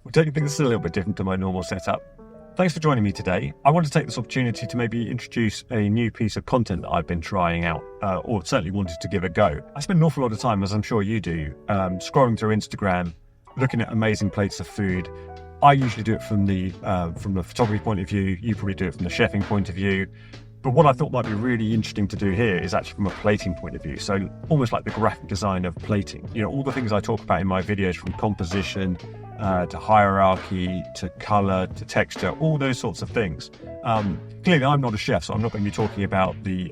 Don't you think this is a little bit different to my normal setup? Thanks for joining me today. I want to take this opportunity to maybe introduce a new piece of content that I've been trying out, or certainly wanted to give a go. I spend an awful lot of time, as I'm sure you do, scrolling through Instagram, looking at amazing plates of food. I usually do it from the photography point of view. You probably do it from the chefing point of view. But what I thought might be really interesting to do here is actually from a plating point of view. So almost like the graphic design of plating. You know, all the things I talk about in my videos, from composition to hierarchy, to colour, to texture, all those sorts of things. Clearly, I'm not a chef, so I'm not going to be talking about the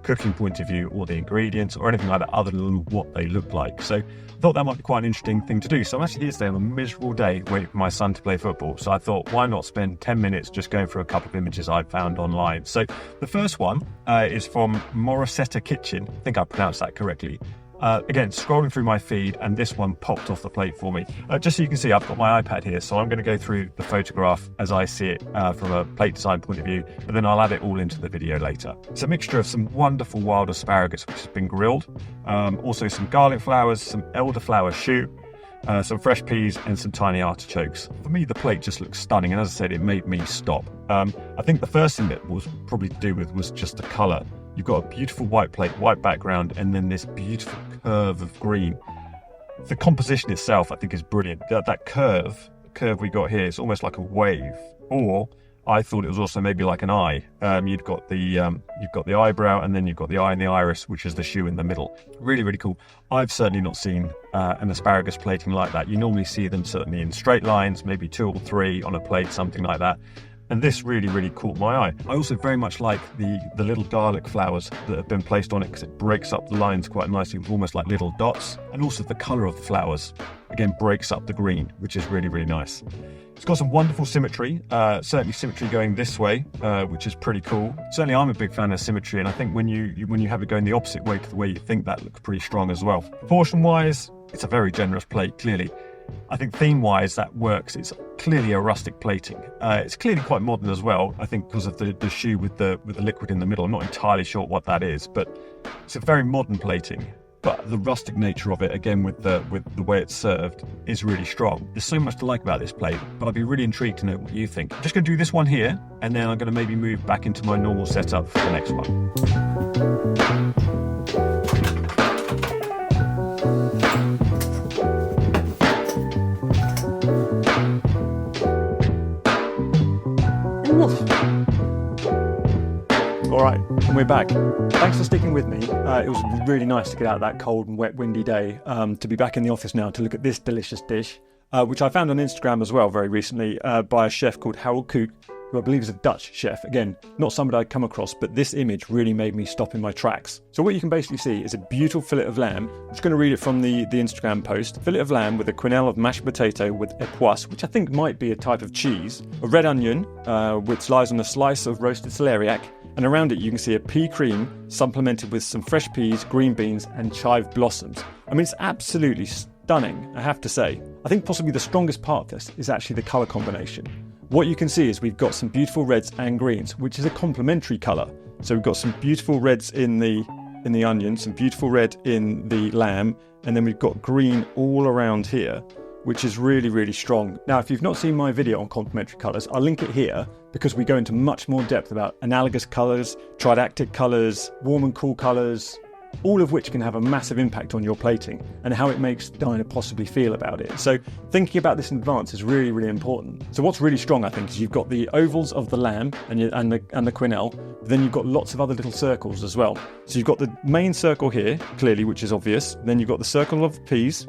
cooking point of view or the ingredients or anything like that other than what they look like. So I thought that might be quite an interesting thing to do. So I'm actually here today on a miserable day waiting for my son to play football. So I thought, why not spend 10 minutes just going through a couple of images I found online. So the first one is from Morissetta Kitchen. I think I pronounced that correctly. Again, scrolling through my feed, and this one popped off the plate for me. Just so you can see, I've got my iPad here, so I'm going to go through the photograph as I see it from a plate design point of view, but then I'll add it all into the video later. It's a mixture of some wonderful wild asparagus, which has been grilled, also some garlic flowers, some elderflower choux, some fresh peas, and some tiny artichokes. For me, the plate just looks stunning, and as I said, it made me stop. I think the first thing that was probably to do with was just the colour. You've got a beautiful white plate, white background, and then this beautiful curve of green. The composition itself, I think, is brilliant. That curve we got here, it's almost like a wave. Or I thought it was also maybe like an eye. You've got the eyebrow, and then you've got the eye and the iris, which is the choux in the middle. Really, really cool. I've certainly not seen an asparagus plating like that. You normally see them certainly in straight lines, maybe 2 or 3 on a plate, something like that. And this really, really caught my eye. I also very much like the little garlic flowers that have been placed on it, because it breaks up the lines quite nicely with almost like little dots. And also the colour of the flowers, again, breaks up the green, which is really, really nice. It's got some wonderful symmetry, certainly symmetry going this way, which is pretty cool. Certainly I'm a big fan of symmetry, and I think when you have it going the opposite way to the way you think, that looks pretty strong as well. Proportion-wise, it's a very generous plate, clearly. I think theme-wise that works. It's clearly a rustic plating. It's clearly quite modern as well, I think, because of the choux with the liquid in the middle. I'm not entirely sure what that is, but it's a very modern plating. But the rustic nature of it, again, with the way it's served, is really strong. There's so much to like about this plate, but I'd be really intrigued to know what you think. I'm just going to do this one here, and then I'm going to maybe move back into my normal setup for the next one. All right, and we're back. Thanks for sticking with me. It was really nice to get out that cold and wet, windy day, to be back in the office now to look at this delicious dish, which I found on Instagram as well very recently, by a chef called Chef Kookt, who I believe is a Dutch chef. Again, not somebody I'd come across, but this image really made me stop in my tracks. So what you can basically see is a beautiful fillet of lamb. I'm just going to read it from the Instagram post. Fillet of lamb with a quenelle of mashed potato with Epoisses, which I think might be a type of cheese. A red onion, which lies on a slice of roasted celeriac. And around it you can see a pea cream supplemented with some fresh peas, green beans, and chive blossoms. I mean, it's absolutely stunning, I have to say. I think possibly the strongest part of this is actually the colour combination. What you can see is we've got some beautiful reds and greens, which is a complementary colour. So we've got some beautiful reds in the onion, some beautiful red in the lamb, and then we've got green all around here, which is really, really strong. Now, if you've not seen my video on complementary colours, I'll link it here, because we go into much more depth about analogous colours, tridactic colours, warm and cool colours, all of which can have a massive impact on your plating and how it makes diner possibly feel about it. So thinking about this in advance is really, really important. So what's really strong, I think, is you've got the ovals of the lamb and the quenelle, but then you've got lots of other little circles as well. So you've got the main circle here, clearly, which is obvious. Then you've got the circle of peas,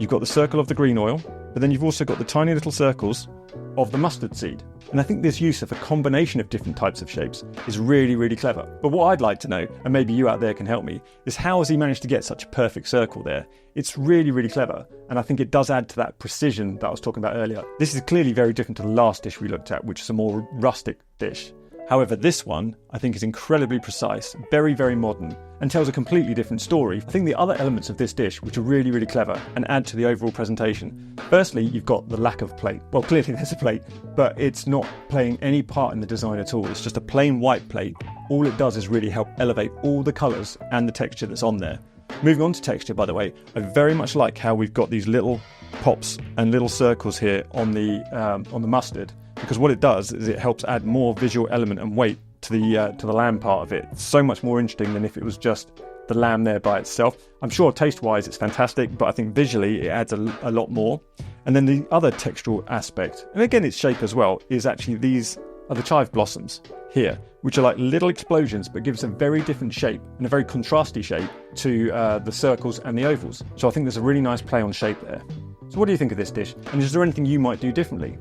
you've got the circle of the green oil, but then you've also got the tiny little circles of the mustard seed. And I think this use of a combination of different types of shapes is really, really clever. But what I'd like to know, and maybe you out there can help me, is how has he managed to get such a perfect circle there? It's really, really clever. And I think it does add to that precision that I was talking about earlier. This is clearly very different to the last dish we looked at, which is a more rustic dish. However, this one, I think, is incredibly precise, very, very modern, and tells a completely different story. I think the other elements of this dish, which are really, really clever and add to the overall presentation. Firstly, you've got the lack of plate. Well, clearly there's a plate, but it's not playing any part in the design at all. It's just a plain white plate. All it does is really help elevate all the colours and the texture that's on there. Moving on to texture, by the way, I very much like how we've got these little pops and little circles here on the mustard, because what it does is it helps add more visual element and weight to the lamb part of it. It's so much more interesting than if it was just the lamb there by itself. I'm sure taste-wise it's fantastic, but I think visually it adds a lot more. And then the other textural aspect, and again its shape as well, is actually these are the chive blossoms here, which are like little explosions, but gives a very different shape and a very contrasty shape to the circles and the ovals. So I think there's a really nice play on shape there. So what do you think of this dish? And is there anything you might do differently?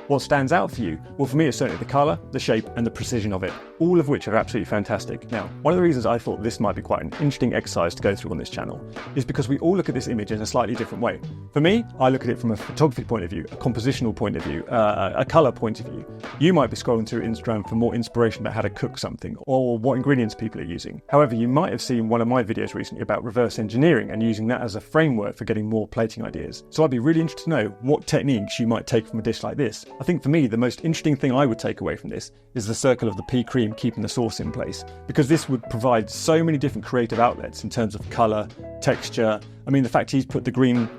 What stands out for you? Well, for me, it's certainly the colour, the shape, and the precision of it, all of which are absolutely fantastic. Now, one of the reasons I thought this might be quite an interesting exercise to go through on this channel is because we all look at this image in a slightly different way. For me, I look at it from a photography point of view, a compositional point of view, a colour point of view. You might be scrolling through Instagram for more inspiration about how to cook something or what ingredients people are using. However, you might have seen one of my videos recently about reverse engineering and using that as a framework for getting more plating ideas. So I'd be really interested to know what techniques you might take from a dish like this. I think for me, the most interesting thing I would take away from this is the circle of the pea cream keeping the sauce in place, because this would provide so many different creative outlets in terms of colour, texture. I mean, the fact he's put the green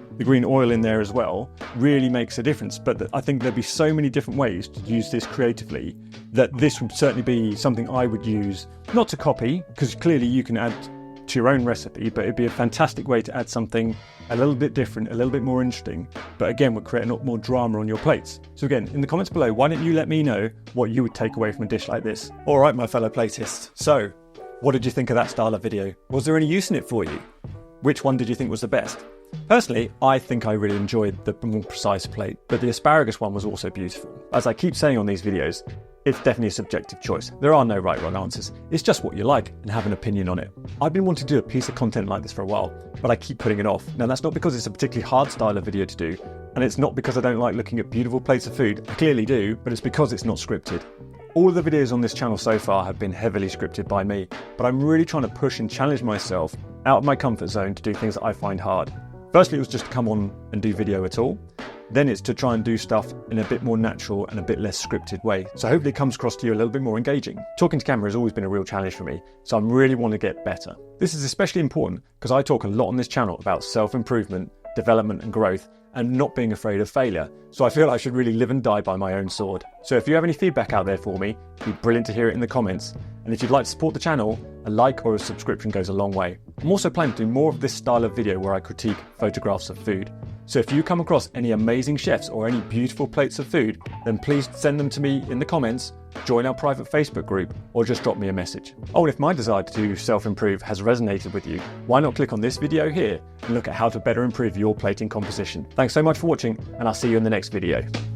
oil in there as well really makes a difference, but I think there'd be so many different ways to use this creatively that this would certainly be something I would use, not to copy, because clearly you can add to your own recipe, but it'd be a fantastic way to add something a little bit different, a little bit more interesting, but again would create a lot more drama on your plates. So again, in the comments below, why don't you let me know what you would take away from a dish like this? Alright, my fellow platists, so what did you think of that style of video? Was there any use in it for you? Which one did you think was the best? Personally, I think I really enjoyed the more precise plate, but the asparagus one was also beautiful. As I keep saying on these videos, it's definitely a subjective choice. There are no right or wrong answers. It's just what you like and have an opinion on it. I've been wanting to do a piece of content like this for a while, but I keep putting it off. Now that's not because it's a particularly hard style of video to do, and it's not because I don't like looking at beautiful plates of food. I clearly do, but it's because it's not scripted. All of the videos on this channel so far have been heavily scripted by me, but I'm really trying to push and challenge myself out of my comfort zone to do things that I find hard. Firstly, it was just to come on and do video at all. Then it's to try and do stuff in a bit more natural and a bit less scripted way. So hopefully it comes across to you a little bit more engaging. Talking to camera has always been a real challenge for me, so I really want to get better. This is especially important because I talk a lot on this channel about self-improvement, development and growth, and not being afraid of failure. So I feel I should really live and die by my own sword. So if you have any feedback out there for me, it'd be brilliant to hear it in the comments. And if you'd like to support the channel, a like or a subscription goes a long way. I'm also planning to do more of this style of video where I critique photographs of food. So if you come across any amazing chefs or any beautiful plates of food, then please send them to me in the comments, join our private Facebook group, or just drop me a message. Oh, and if my desire to self-improve has resonated with you, why not click on this video here and look at how to better improve your plating composition. Thanks so much for watching, and I'll see you in the next video.